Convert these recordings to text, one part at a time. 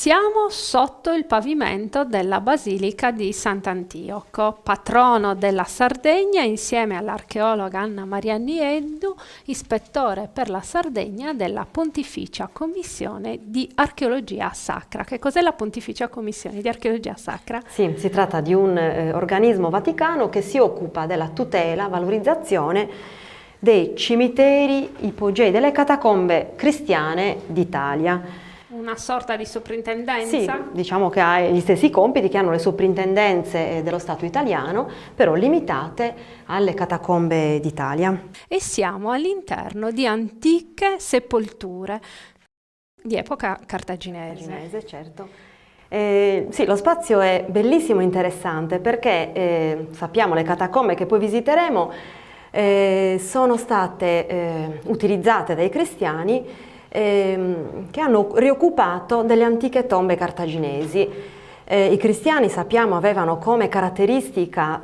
Siamo sotto il pavimento della Basilica di Sant'Antioco, patrono della Sardegna, insieme all'archeologa Anna Maria Nieddu, ispettore per la Sardegna della Pontificia Commissione di Archeologia Sacra. Che cos'è la Pontificia Commissione di Archeologia Sacra? Sì, si tratta di un organismo vaticano che si occupa della tutela, valorizzazione dei cimiteri ipogei, delle catacombe cristiane d'Italia. Una sorta di soprintendenza? Sì, diciamo che ha gli stessi compiti che hanno le soprintendenze dello Stato italiano, però limitate alle catacombe d'Italia. E siamo all'interno di antiche sepolture di epoca cartaginese. Certo. Sì, lo spazio è bellissimo e interessante perché sappiamo le catacombe che poi visiteremo sono state utilizzate dai cristiani che hanno rioccupato delle antiche tombe cartaginesi. I cristiani, sappiamo, avevano come caratteristica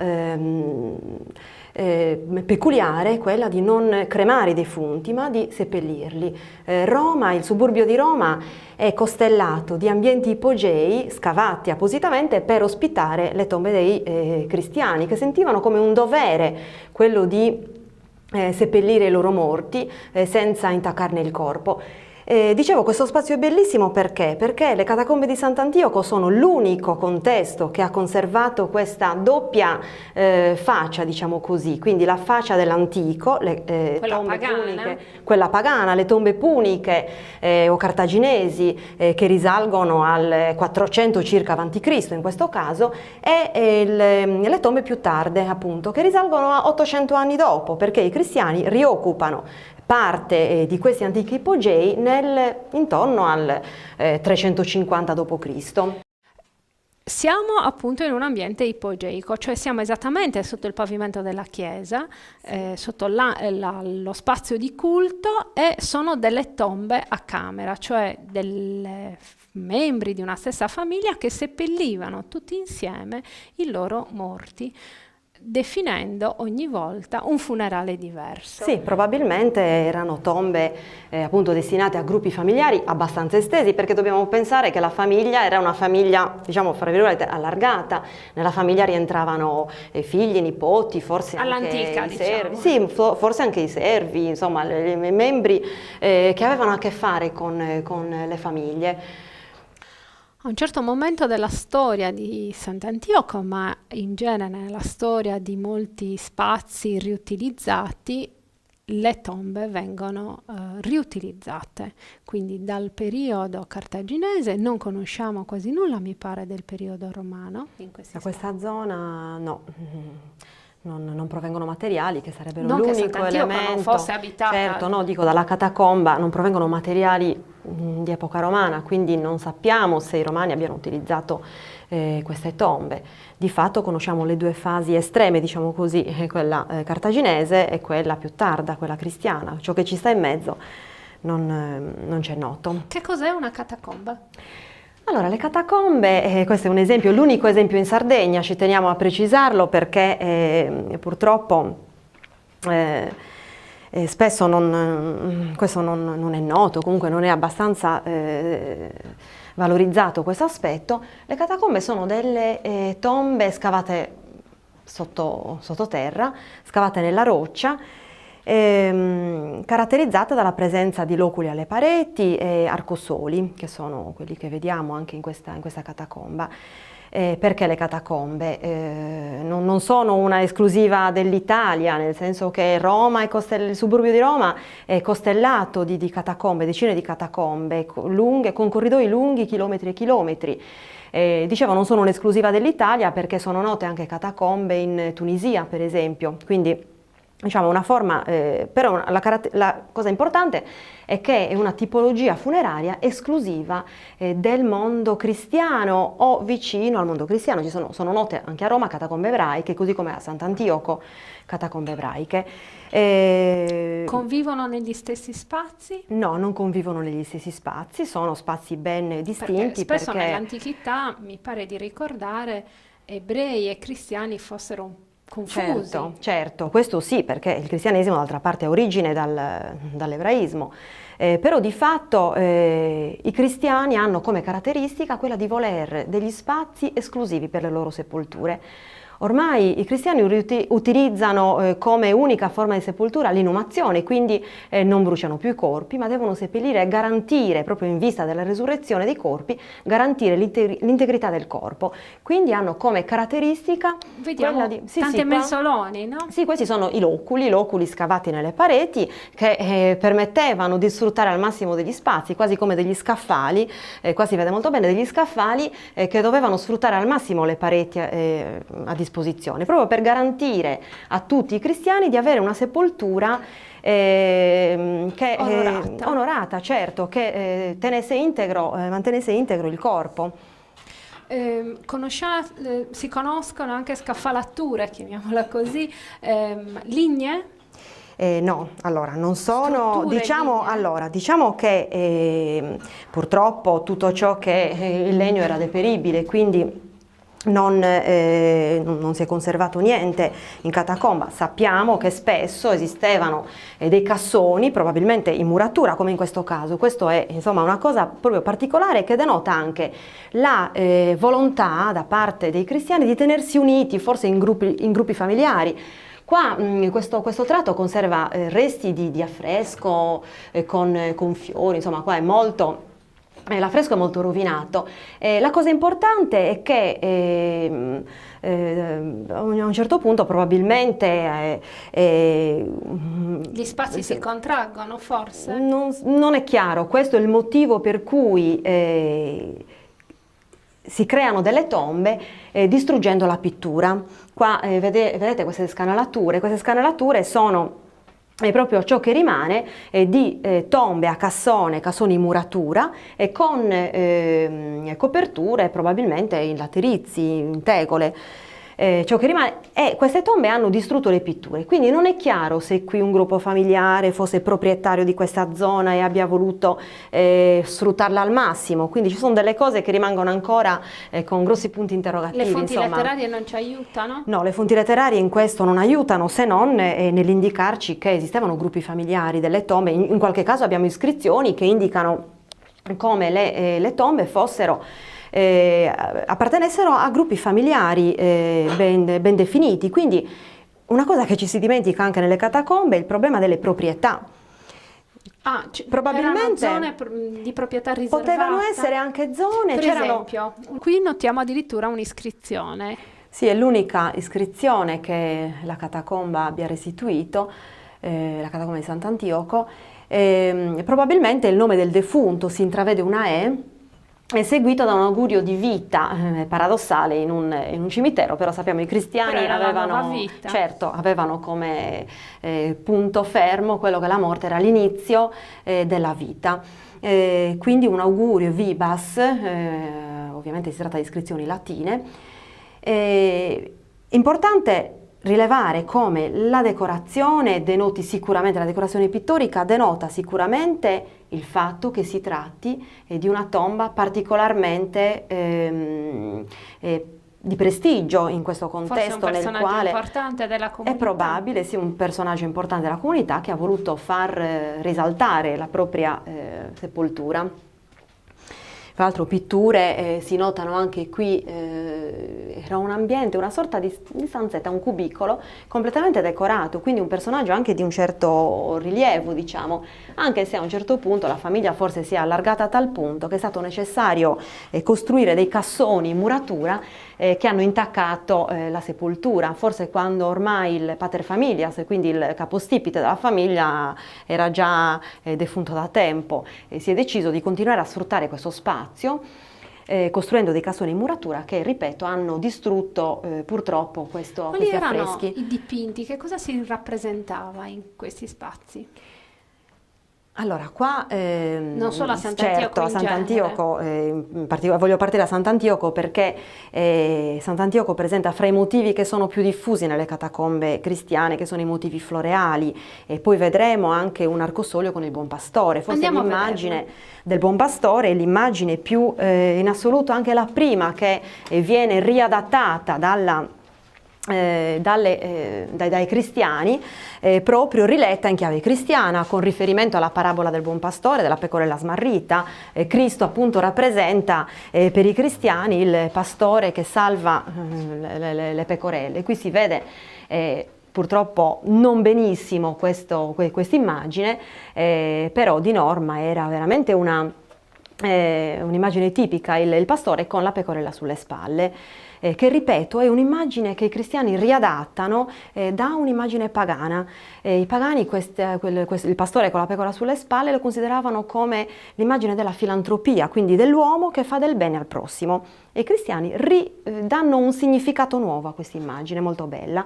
peculiare quella di non cremare i defunti, ma di seppellirli. Roma, il suburbio di Roma, è costellato di ambienti ipogei scavati appositamente per ospitare le tombe dei cristiani, che sentivano come un dovere quello di seppellire i loro morti senza intaccarne il corpo. Dicevo, questo spazio è bellissimo perché? Perché le catacombe di Sant'Antioco sono l'unico contesto che ha conservato questa doppia faccia, diciamo così, quindi la faccia dell'antico, le tombe puniche, quella pagana, le tombe puniche o cartaginesi che risalgono al 400 circa a.C. in questo caso, e le tombe più tarde, appunto, che risalgono a 800 anni dopo, perché i cristiani rioccupano parte di questi antichi ipogei intorno al 350 d.C. Siamo appunto in un ambiente ipogeico, cioè siamo esattamente sotto il pavimento della chiesa, sotto lo spazio di culto, e sono delle tombe a camera, cioè dei membri di una stessa famiglia che seppellivano tutti insieme i loro morti, definendo ogni volta un funerale diverso. Sì, probabilmente erano tombe appunto destinate a gruppi familiari abbastanza estesi, perché dobbiamo pensare che la famiglia era una famiglia, diciamo, fra virgolette, allargata. Nella famiglia rientravano figli, nipoti, forse all'antica, anche i servi, diciamo. sì, forse anche i servi, insomma, i membri che avevano a che fare con le famiglie. A un certo momento della storia di Sant'Antioco, ma in genere nella storia di molti spazi riutilizzati, le tombe vengono riutilizzate. Quindi dal periodo cartaginese non conosciamo quasi nulla, mi pare, del periodo romano. Da questa zona no. Non provengono materiali, che sarebbero non l'unico che elemento. Non fosse abitata. Certo, no, dico, dalla catacomba non provengono materiali di epoca romana, quindi non sappiamo se i romani abbiano utilizzato queste tombe. Di fatto conosciamo le due fasi estreme, diciamo così, quella cartaginese e quella più tarda, quella cristiana. Ciò che ci sta in mezzo non c'è noto. Che cos'è una catacomba? Allora, le catacombe, questo è un esempio, l'unico esempio in Sardegna, ci teniamo a precisarlo perché purtroppo spesso questo non è noto, comunque non è abbastanza valorizzato questo aspetto. Le catacombe sono delle tombe scavate sottoterra, scavate nella roccia, caratterizzata dalla presenza di loculi alle pareti e arcosoli, che sono quelli che vediamo anche in questa catacomba. Perché le catacombe? Non sono una esclusiva dell'Italia, nel senso che Roma il suburbio di Roma è costellato di catacombe, decine di catacombe lunghe, con corridoi lunghi chilometri e chilometri. Dicevo, non sono un'esclusiva dell'Italia perché sono note anche catacombe in Tunisia, per esempio, quindi diciamo una forma, però la cosa importante è che è una tipologia funeraria esclusiva del mondo cristiano o vicino al mondo cristiano. Sono note anche a Roma catacombe ebraiche, così come a Sant'Antioco catacombe ebraiche. Convivono negli stessi spazi? No, non convivono negli stessi spazi, sono spazi ben distinti. Perché spesso nell'antichità, mi pare di ricordare, ebrei e cristiani fossero confusi. Certo, questo sì, perché il cristianesimo d'altra parte ha origine dall'ebraismo, però di fatto i cristiani hanno come caratteristica quella di voler degli spazi esclusivi per le loro sepolture. Ormai i cristiani utilizzano come unica forma di sepoltura l'inumazione, quindi non bruciano più i corpi, ma devono seppellire e garantire, proprio in vista della resurrezione dei corpi, garantire l'integrità del corpo. Quindi hanno come caratteristica Vediamo quella di... tanti mensoloni, no? Sì, questi sono i loculi scavati nelle pareti che permettevano di sfruttare al massimo degli spazi, quasi come degli scaffali, qua si vede molto bene, degli scaffali che dovevano sfruttare al massimo le pareti a disposizione, proprio per garantire a tutti i cristiani di avere una sepoltura onorata, certo, che mantenesse integro il corpo. Si conoscono anche scaffalature, chiamiamola così, lignee? No, allora non sono, Strutture diciamo che purtroppo tutto ciò che il legno era deperibile, quindi non si è conservato niente in catacomba. Sappiamo che spesso esistevano dei cassoni, probabilmente in muratura, come in questo caso. Questo è insomma una cosa proprio particolare che denota anche la volontà da parte dei cristiani di tenersi uniti, forse in gruppi familiari. Qua questo tratto conserva resti di affresco con fiori, insomma qua è molto... L'affresco è molto rovinato. La cosa importante è che a un certo punto probabilmente gli spazi si contraggono, forse? Non è chiaro, questo è il motivo per cui si creano delle tombe distruggendo la pittura. Qua vedete queste scanalature sono... È proprio ciò che rimane di tombe a cassoni in muratura e con coperture probabilmente in laterizi, in tegole. Ciò che rimane, e queste tombe hanno distrutto le pitture, quindi non è chiaro se qui un gruppo familiare fosse proprietario di questa zona e abbia voluto sfruttarla al massimo, quindi ci sono delle cose che rimangono ancora con grossi punti interrogativi. Le fonti letterarie non ci aiutano? No, le fonti letterarie in questo non aiutano, se non nell'indicarci che esistevano gruppi familiari delle tombe. In qualche caso abbiamo iscrizioni che indicano come le tombe fossero appartenessero a gruppi familiari ben definiti. Quindi una cosa che ci si dimentica anche nelle catacombe è il problema delle proprietà. Probabilmente zone di proprietà riservata. Potevano essere anche zone. Per esempio, qui notiamo addirittura un'iscrizione. Sì, è l'unica iscrizione che la catacomba abbia restituito, la catacomba di Sant'Antioco. Probabilmente il nome del defunto, si intravede una è seguito da un augurio di vita, paradossale in un cimitero, però sappiamo i cristiani avevano come punto fermo quello che la morte era l'inizio della vita. Quindi un augurio vivas, ovviamente si tratta di iscrizioni latine. Importante rilevare come la decorazione la decorazione pittorica denota sicuramente il fatto che si tratti di una tomba particolarmente di prestigio in questo contesto, nel quale importante della comunità. È probabile sia un personaggio importante della comunità che ha voluto far risaltare la propria sepoltura. Tra l'altro pitture si notano anche qui, era un ambiente, una sorta di stanzetta, un cubicolo completamente decorato, quindi un personaggio anche di un certo rilievo, diciamo, anche se a un certo punto la famiglia forse si è allargata a tal punto che è stato necessario costruire dei cassoni in muratura che hanno intaccato la sepoltura, forse quando ormai il pater familias, quindi il capostipite della famiglia, era già defunto da tempo, e si è deciso di continuare a sfruttare questo spazio costruendo dei cassoni in muratura che, ripeto, hanno distrutto purtroppo questi affreschi. Quali erano i dipinti? Che cosa si rappresentava in questi spazi? Allora, qua non solo a Sant'Antioco, certo, a Sant'Antioco, voglio partire da Sant'Antioco perché Sant'Antioco presenta fra i motivi che sono più diffusi nelle catacombe cristiane, che sono i motivi floreali, e poi vedremo anche un arcosolio con il Buon Pastore. Forse l'immagine del Buon Pastore è l'immagine più in assoluto, anche la prima che viene riadattata dai cristiani, proprio riletta in chiave cristiana, con riferimento alla parabola del buon pastore, della pecorella smarrita. Cristo appunto rappresenta per i cristiani il pastore che salva le pecorelle. Qui si vede purtroppo non benissimo questa immagine, però di norma era veramente un'immagine tipica, il pastore con la pecorella sulle spalle. Che ripeto è un'immagine che i cristiani riadattano da un'immagine pagana. I pagani il pastore con la pecora sulle spalle lo consideravano come l'immagine della filantropia, quindi dell'uomo che fa del bene al prossimo. E i cristiani danno un significato nuovo a questa immagine, molto bella.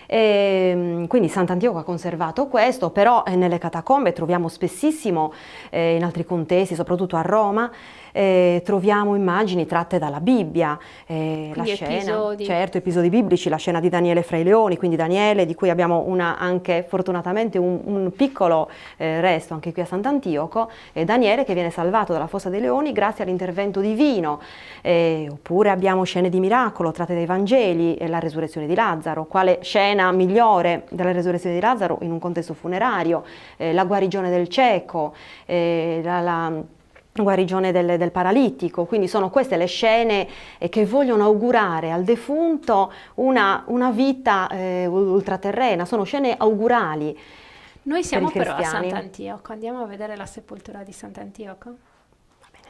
Quindi Sant'Antioco ha conservato questo, però nelle catacombe troviamo spessissimo, in altri contesti, soprattutto a Roma, troviamo immagini tratte dalla Bibbia, la scena, certo, episodi biblici, la scena di Daniele fra i leoni, quindi Daniele, di cui abbiamo anche fortunatamente un piccolo resto anche qui a Sant'Antioco, Daniele che viene salvato dalla fossa dei leoni grazie all'intervento divino, oppure abbiamo scene di miracolo tratte dai Vangeli, la resurrezione di Lazzaro, quale scena migliore della resurrezione di Lazzaro in un contesto funerario, la guarigione del cieco, la guarigione del paralittico. Quindi sono queste le scene che vogliono augurare al defunto una vita ultraterrena, sono scene augurali. Noi siamo però a Sant'Antioco, andiamo a vedere la sepoltura di Sant'Antioco? Va bene.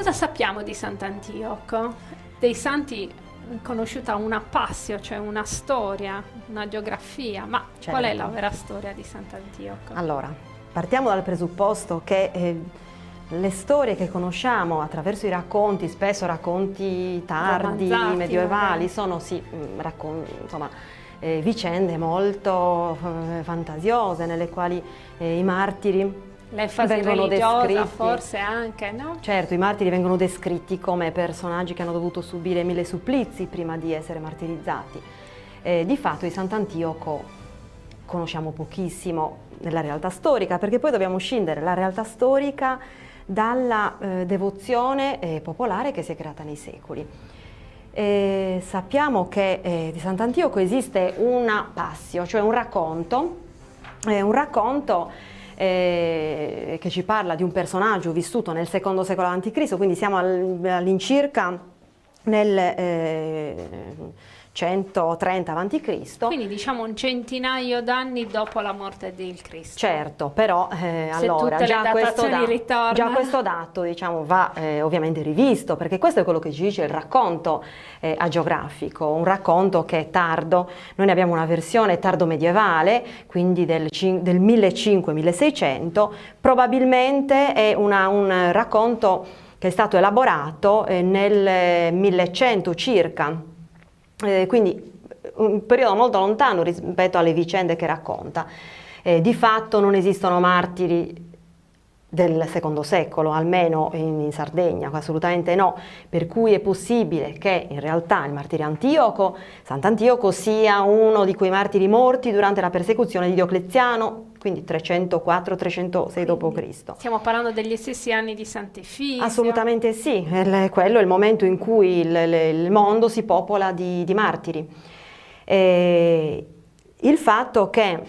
Sappiamo di Sant'Antioco? Dei santi conosciuta una passio, cioè una storia, una geografia, ma certo. Qual è la vera storia di Sant'Antioco? Allora, partiamo dal presupposto che le storie che conosciamo attraverso i racconti, spesso racconti tardi, medievali, sono sì, vicende molto fantasiose nelle quali i martiri l'enfasi religiosa forse anche, no? Certo, i martiri vengono descritti come personaggi che hanno dovuto subire 1000 supplizi prima di essere martirizzati. Di fatto di Sant'Antioco conosciamo pochissimo nella realtà storica, perché poi dobbiamo scindere la realtà storica dalla devozione popolare che si è creata nei secoli. Sappiamo che di Sant'Antioco esiste una passio, cioè un racconto che ci parla di un personaggio vissuto nel secondo secolo a.C., quindi siamo all'incirca nel 130 a.C. Quindi diciamo un centinaio d'anni dopo la morte di Cristo. Certo, però allora già questo dato diciamo, va ovviamente rivisto, perché questo è quello che ci dice il racconto agiografico, un racconto che è tardo. Noi ne abbiamo una versione tardo medievale, quindi del 1500-1600, probabilmente è un racconto che è stato elaborato nel 1100 circa. Quindi un periodo molto lontano rispetto alle vicende che racconta. Di fatto non esistono martiri del secondo secolo, almeno in Sardegna, assolutamente no, per cui è possibile che in realtà il martirio Antioco, Sant'Antioco, sia uno di quei martiri morti durante la persecuzione di Diocleziano, quindi 304-306 d.C. Stiamo parlando degli stessi anni di Sant'Efisio? Assolutamente sì, quello è il momento in cui il mondo si popola di martiri. Il fatto che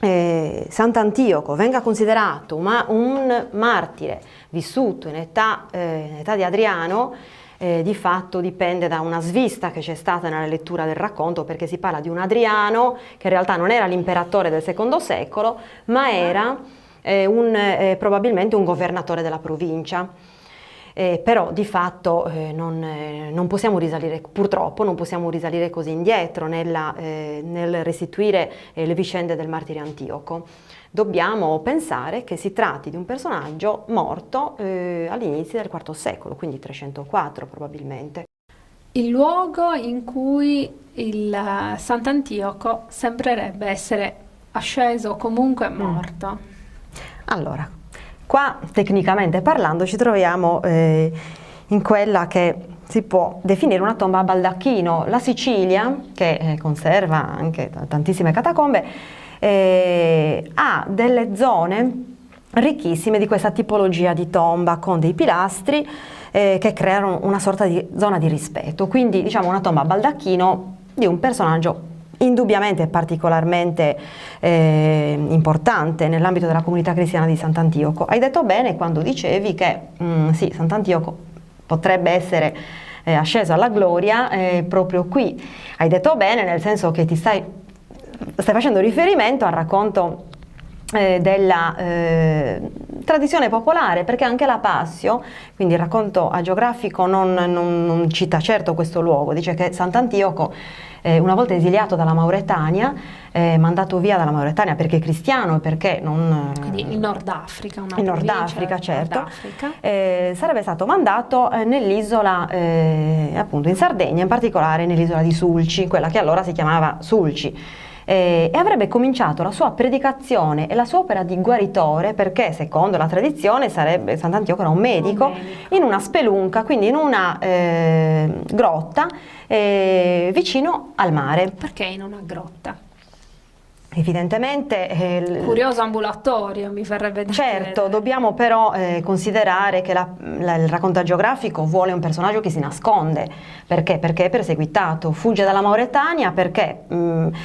Sant'Antioco venga considerato un martire vissuto in età di Adriano, di fatto dipende da una svista che c'è stata nella lettura del racconto, perché si parla di un Adriano che in realtà non era l'imperatore del secondo secolo, ma era probabilmente un governatore della provincia. Però di fatto non possiamo risalire, purtroppo non possiamo risalire così indietro nel restituire le vicende del martire Antioco. Dobbiamo pensare che si tratti di un personaggio morto all'inizio del IV secolo, quindi 304 probabilmente. Il luogo in cui il Sant'Antioco sembrerebbe essere asceso o comunque morto. Allora, qua tecnicamente parlando ci troviamo in quella che si può definire una tomba a baldacchino. La Sicilia, che conserva anche tantissime catacombe, ha delle zone ricchissime di questa tipologia di tomba con dei pilastri che creano una sorta di zona di rispetto, quindi diciamo una tomba a baldacchino di un personaggio indubbiamente particolarmente importante nell'ambito della comunità cristiana di Sant'Antioco. Hai detto bene quando dicevi che sì, Sant'Antioco potrebbe essere asceso alla gloria proprio qui. Hai detto bene nel senso che stai facendo riferimento al racconto della tradizione popolare, perché anche la Passio, quindi il racconto agiografico, non cita certo questo luogo, dice che Sant'Antioco una volta esiliato dalla Mauretania, mandato via dalla Mauretania perché cristiano e perché non... Quindi il Nord Africa, il Nord Africa, certo. Sarebbe stato mandato nell'isola, appunto in Sardegna, in particolare nell'isola di Sulci, quella che allora si chiamava Sulci. E avrebbe cominciato la sua predicazione e la sua opera di guaritore, perché secondo la tradizione Sant'Antioco era un medico, in una spelunca, quindi in una grotta vicino al mare. Perché in una grotta? Evidentemente curioso ambulatorio, mi verrebbe da certo, dire. dobbiamo però considerare che il racconto agiografico vuole un personaggio che si nasconde. Perché? Perché è perseguitato, fugge dalla Mauretania perché non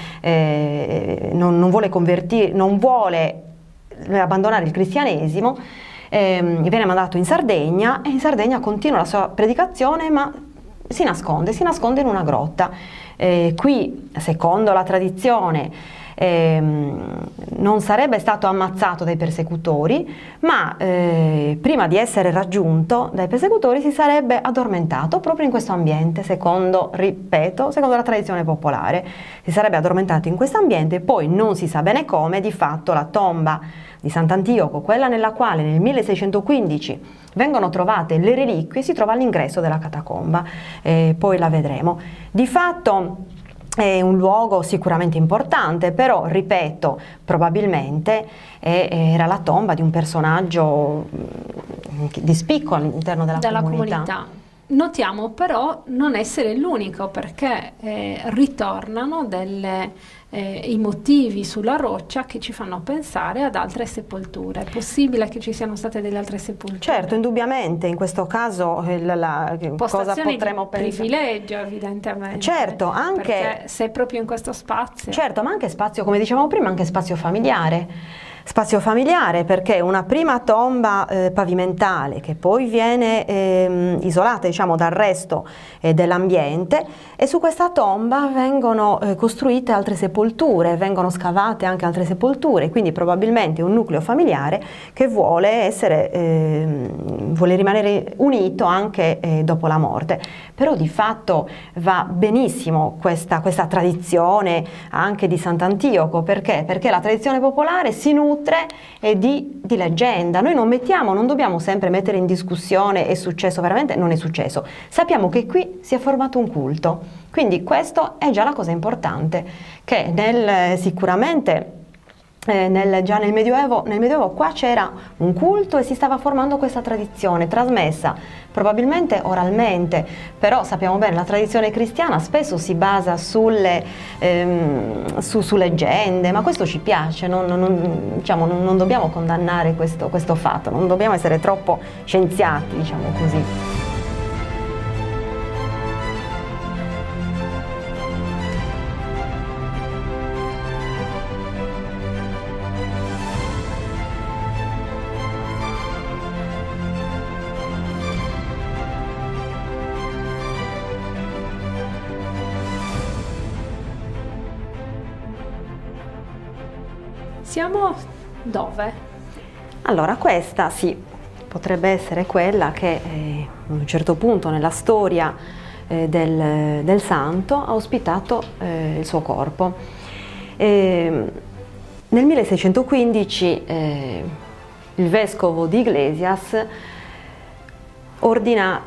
vuole abbandonare il cristianesimo, viene mandato in Sardegna e in Sardegna continua la sua predicazione, ma si nasconde in una grotta. Qui, secondo la tradizione, non sarebbe stato ammazzato dai persecutori, ma prima di essere raggiunto dai persecutori si sarebbe addormentato proprio in questo ambiente, secondo la tradizione popolare. Si sarebbe addormentato in questo ambiente, poi non si sa bene come, di fatto la tomba di Sant'Antioco, quella nella quale nel 1615 vengono trovate le reliquie, si trova all'ingresso della catacomba, poi la vedremo. Di fatto è un luogo sicuramente importante, però, ripeto, probabilmente era la tomba di un personaggio di spicco all'interno della comunità. Notiamo però non essere l'unico, perché ritornano i motivi sulla roccia che ci fanno pensare ad altre sepolture. È possibile che ci siano state delle altre sepolture? Certo, indubbiamente, in questo caso cosa potremmo pensare? Privilegio, evidentemente. Certo, anche perché sei proprio in questo spazio. Certo, ma anche spazio, come dicevamo prima, anche spazio familiare. Spazio familiare perché una prima tomba pavimentale che poi viene isolata, diciamo, dal resto dell'ambiente, e su questa tomba vengono costruite altre sepolture, vengono scavate anche altre sepolture, quindi probabilmente un nucleo familiare che vuole rimanere unito anche dopo la morte. Però di fatto va benissimo questa tradizione anche di Sant'Antioco, perché? Perché la tradizione popolare si nutre di leggenda. Noi non dobbiamo sempre mettere in discussione è successo veramente, non è successo. Sappiamo che qui si è formato un culto, quindi questo è già la cosa importante, che sicuramente già nel Medioevo qua c'era un culto e si stava formando questa tradizione trasmessa probabilmente oralmente, però sappiamo bene la tradizione cristiana spesso si basa su leggende, ma questo ci piace, non dobbiamo condannare questo fatto, non dobbiamo essere troppo scienziati, diciamo così. Siamo dove? Allora, questa sì, potrebbe essere quella che a un certo punto nella storia del santo ha ospitato il suo corpo. Nel 1615 il vescovo di Iglesias ordina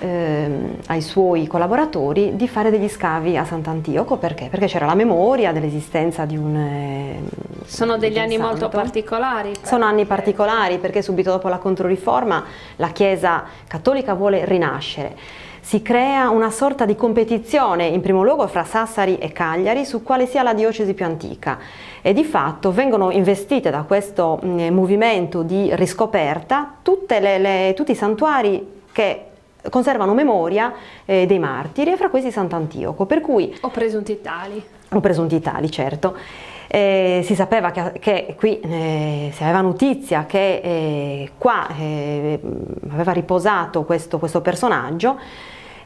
ai suoi collaboratori di fare degli scavi a Sant'Antioco. Perché? Perché c'era la memoria dell'esistenza di un Sono degli anni santo. molto particolari. Sono anni particolari perché subito dopo la Controriforma la Chiesa cattolica vuole rinascere. Si crea una sorta di competizione, in primo luogo fra Sassari e Cagliari, su quale sia la diocesi più antica, e di fatto vengono investite da questo movimento di riscoperta tutti i santuari che conservano memoria dei martiri, e fra questi Sant'Antioco, per cui O presunti tali. o presunti tali, certo. Si sapeva che qui si aveva notizia che qua aveva riposato questo personaggio,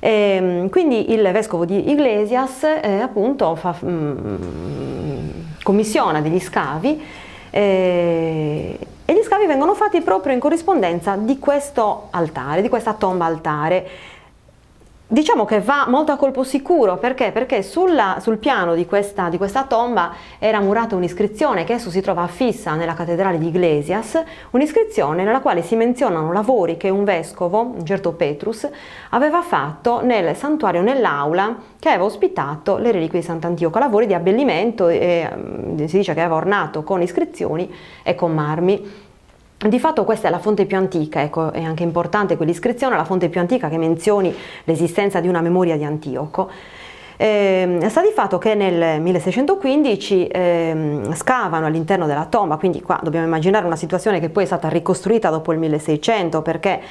quindi il vescovo di Iglesias appunto commissiona degli scavi, e gli scavi vengono fatti proprio in corrispondenza di questo altare, di questa tomba altare. Diciamo che va molto a colpo sicuro, perché? Perché sul piano di questa tomba era murata un'iscrizione che adesso si trova affissa nella cattedrale di Iglesias, un'iscrizione nella quale si menzionano lavori che un vescovo, un certo Petrus, aveva fatto nel santuario, nell'aula che aveva ospitato le reliquie di Sant'Antioco, lavori di abbellimento, e si dice che aveva ornato con iscrizioni e con marmi. Di fatto questa è la fonte più antica, ecco, è anche importante quell'iscrizione, la fonte più antica che menzioni l'esistenza di una memoria di Antioco. Sta di fatto che nel 1615 scavano all'interno della tomba, quindi qua dobbiamo immaginare una situazione che poi è stata ricostruita dopo il 1600, perché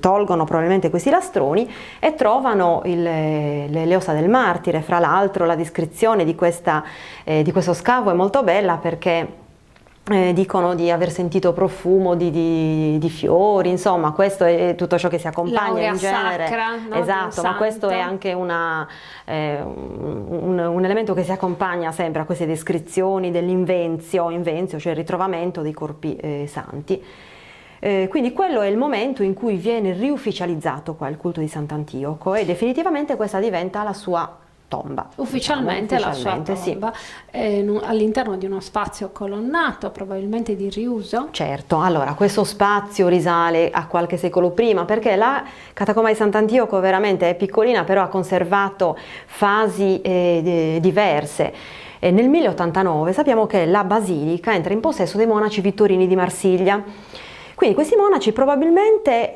tolgono probabilmente questi lastroni e trovano le ossa del martire. Fra l'altro la descrizione di questo scavo è molto bella, perché dicono di aver sentito profumo di fiori, insomma questo è tutto ciò che si accompagna L'aurea in genere. sacra, no, Esatto, ma questo è santo. anche un elemento che si accompagna sempre a queste descrizioni dell'invenzio, cioè il ritrovamento dei corpi santi. Quindi quello è il momento in cui viene riufficializzato qua il culto di Sant'Antioco, e definitivamente questa diventa la sua tomba. Ufficialmente la sua sì. tomba, all'interno di uno spazio colonnato, probabilmente di riuso. Certo, allora questo spazio risale a qualche secolo prima, perché la catacomba di Sant'Antioco veramente è piccolina, però ha conservato fasi diverse. Nel 1089 sappiamo che la basilica entra in possesso dei monaci vittorini di Marsiglia. Quindi questi monaci probabilmente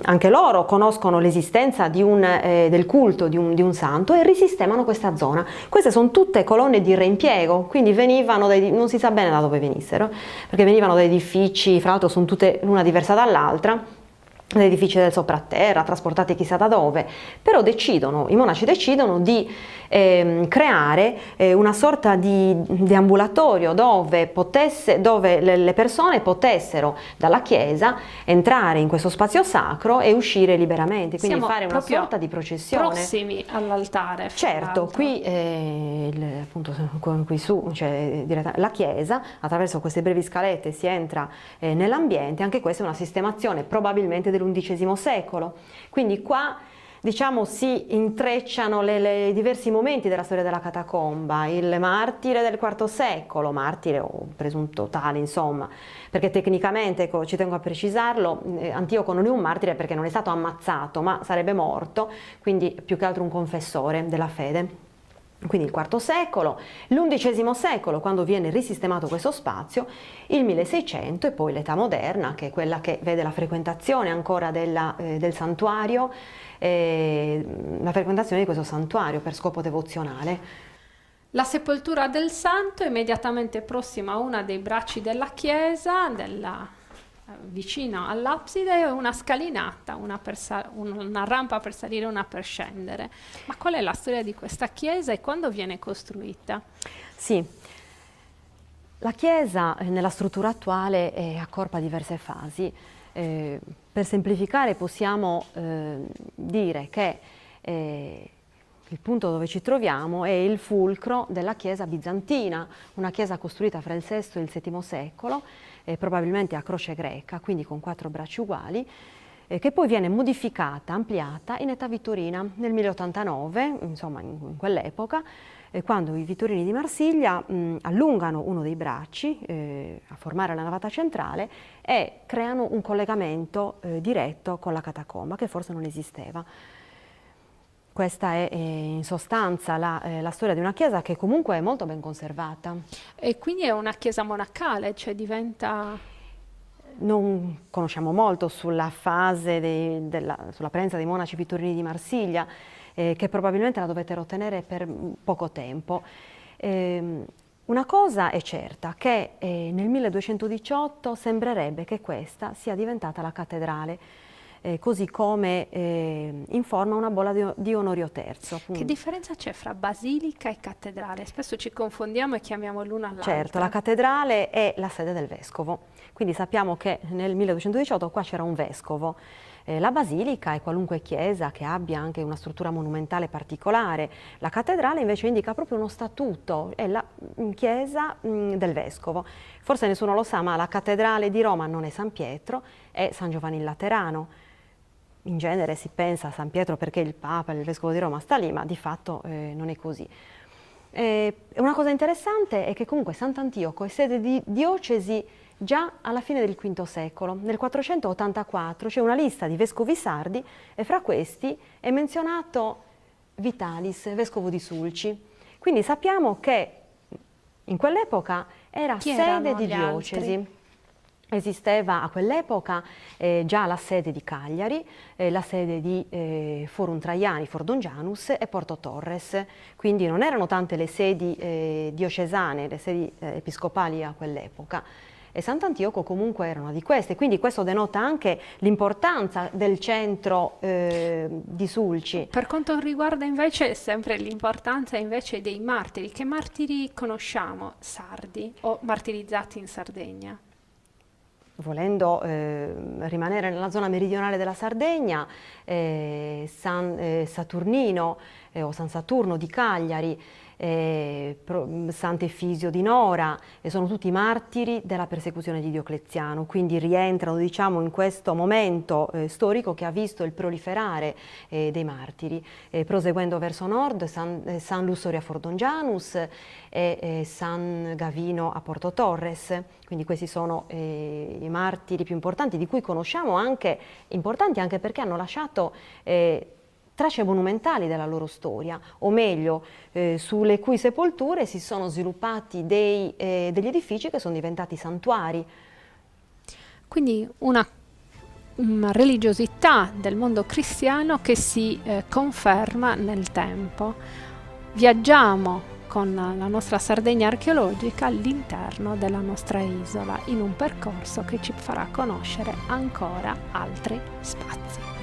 anche loro conoscono l'esistenza del culto di un santo e risistemano questa zona. Queste sono tutte colonne di reimpiego, quindi venivano non si sa bene da dove venissero, perché venivano da edifici, fra l'altro sono tutte l'una diversa dall'altra, da edifici del sopraterra, trasportati chissà da dove, però i monaci decidono di creare una sorta di ambulatorio dove le persone potessero dalla chiesa entrare in questo spazio sacro e uscire liberamente, quindi Siamo fare una proprio sorta di processione. Prossimi all'altare. fra Certo, l'altro. qui appunto qui su c'è la chiesa, attraverso queste brevi scalette si entra nell'ambiente. Anche questa è una sistemazione probabilmente dell'undicesimo secolo, quindi qua diciamo si intrecciano i diversi momenti della storia della catacomba. Il martire del IV secolo, martire o presunto tale, insomma, perché tecnicamente, ecco, ci tengo a precisarlo, Antioco non è un martire perché non è stato ammazzato, ma sarebbe morto, quindi più che altro un confessore della fede. Quindi il IV secolo, l'undicesimo secolo, quando viene risistemato questo spazio, il 1600 e poi l'età moderna, che è quella che vede la frequentazione ancora del santuario, la frequentazione di questo santuario per scopo devozionale. La sepoltura del santo immediatamente prossima a una dei bracci della chiesa, vicino all'abside, è una scalinata, una rampa per salire e una per scendere. Ma qual è la storia di questa chiesa e quando viene costruita? Sì, la chiesa nella struttura attuale è accorpa diverse fasi. Per semplificare possiamo dire che il punto dove ci troviamo è il fulcro della chiesa bizantina, una chiesa costruita fra il VI e il VII secolo, probabilmente a croce greca, quindi con 4 bracci uguali, che poi viene modificata, ampliata in età vittorina nel 1089, insomma in quell'epoca, quando i vittorini di Marsiglia allungano uno dei bracci a formare la navata centrale e creano un collegamento diretto con la catacomba, che forse non esisteva. Questa è in sostanza la storia di una chiesa che comunque è molto ben conservata. E quindi è una chiesa monacale, cioè diventa... Non conosciamo molto sulla fase sulla presenza dei monaci vittorini di Marsiglia, che probabilmente la dovettero ottenere per poco tempo. Una cosa è certa, che nel 1218 sembrerebbe che questa sia diventata la cattedrale, così come informa una bolla di Onorio III. Che differenza c'è fra basilica e cattedrale? Spesso ci confondiamo e chiamiamo l'una all'altra. Certo, la cattedrale è la sede del vescovo, quindi sappiamo che nel 1218 qua c'era un vescovo. La basilica è qualunque chiesa che abbia anche una struttura monumentale particolare. La cattedrale invece indica proprio uno statuto, è la chiesa del vescovo. Forse nessuno lo sa, ma la cattedrale di Roma non è San Pietro, è San Giovanni il Laterano. In genere si pensa a San Pietro perché il Papa, il Vescovo di Roma sta lì, ma di fatto non è così. Una cosa interessante è che comunque Sant'Antioco è sede di diocesi già alla fine del V secolo. Nel 484 c'è una lista di vescovi sardi e fra questi è menzionato Vitalis, vescovo di Sulci. Quindi sappiamo che in quell'epoca era sede di diocesi. Altri? Esisteva a quell'epoca già la sede di Cagliari, la sede di Forum Traiani, Fordongianus e Porto Torres, quindi non erano tante le sedi diocesane, le sedi episcopali a quell'epoca. E Sant'Antioco comunque era una di queste, quindi questo denota anche l'importanza del centro di Sulci. Per quanto riguarda invece sempre l'importanza invece dei martiri, che martiri conosciamo sardi o martirizzati in Sardegna? Volendo rimanere nella zona meridionale della Sardegna, San Saturnino o San Saturno di Cagliari, Sant'Efisio di Nora, sono tutti martiri della persecuzione di Diocleziano, quindi rientrano, diciamo, in questo momento storico che ha visto il proliferare dei martiri. Proseguendo verso nord, San Lussorio a Fordongianus e San Gavino a Porto Torres, quindi questi sono i martiri più importanti, di cui conosciamo anche, importanti anche perché hanno lasciato tracce monumentali della loro storia, o meglio, sulle cui sepolture si sono sviluppati degli edifici che sono diventati santuari. Quindi una religiosità del mondo cristiano che si conferma nel tempo. Viaggiamo con la nostra Sardegna archeologica all'interno della nostra isola, in un percorso che ci farà conoscere ancora altri spazi.